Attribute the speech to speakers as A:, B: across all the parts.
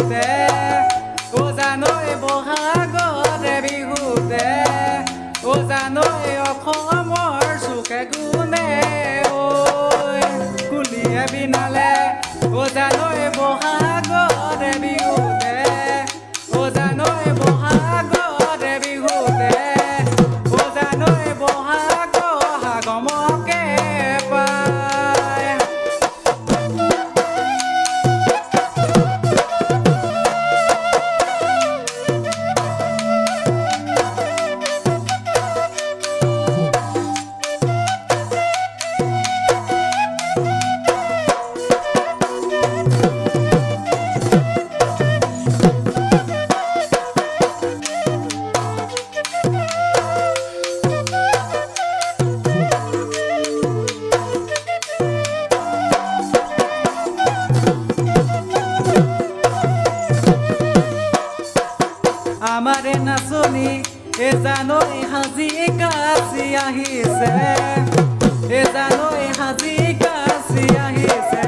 A: বিহুতে ও জানৈ বহাগৰে বিহুতে ও জানৈ অসমৰ চুকে কোণে ঐ কুলিয়ে বিনালে ও জানৈ বহাগৰে বিহুতে ও জানৈ বহাগৰে বিহুতে ও জানৈ বহাগ হাগমকে পায় আমাৰে নাচনী এ জানৈ সাজি কাচি আহিছে এ জানৈ সাজি কাচি আহিছে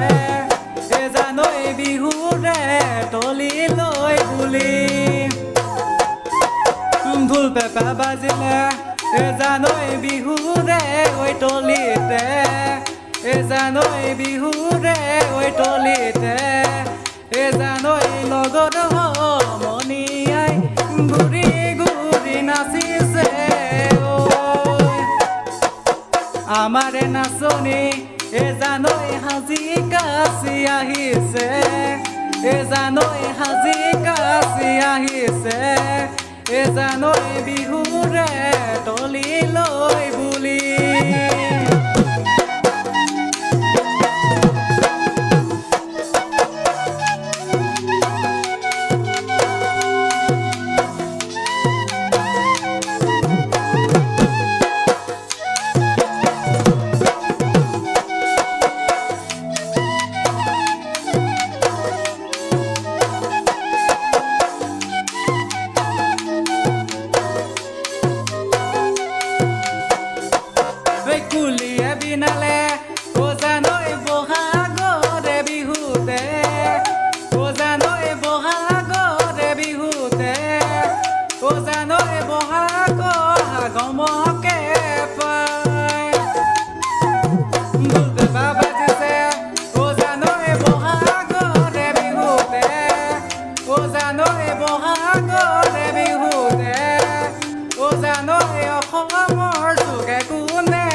A: এ জানৈ বিহুৰে তলি লৈ বুলি ঢোল পেঁপা বাজিলে এ জানৈ বিহুৰে ঐ তলিতে এ জানৈ বিহুৰে ঐ তলিতে এ জানৈ লগত সমনীয়াই ঘূৰি ঘূৰি নাচিছে আমাৰে নাচনী এ জানৈ সাজি কাচি আহিছে এ জানৈ সাজি কাচি আহিছে এ জানৈ বিহুৰে তলি লৈ বুলি কুলিয়ে বিনালে ও জানৈ বহাগৰে বিহুতে ও জানৈ বহাগৰে বিহুতে ও জানৈ বহাগ হাগমকে পায় ঢোল পেঁপা বাজিছে ও জানৈ বহাগৰে বিহুতে ও জানৈ বহাগৰে বিহুতে ও জানৈ অসমৰ চুকে কোণে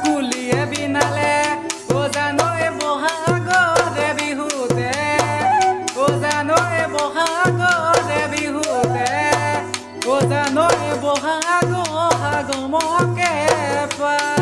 A: কুলিয়ে বিনালে ও জানৈ বহাগৰে বিহুতে ও জানৈ বহাগৰে বিহুতে ও জানৈ বহাগ হাগমকে পায়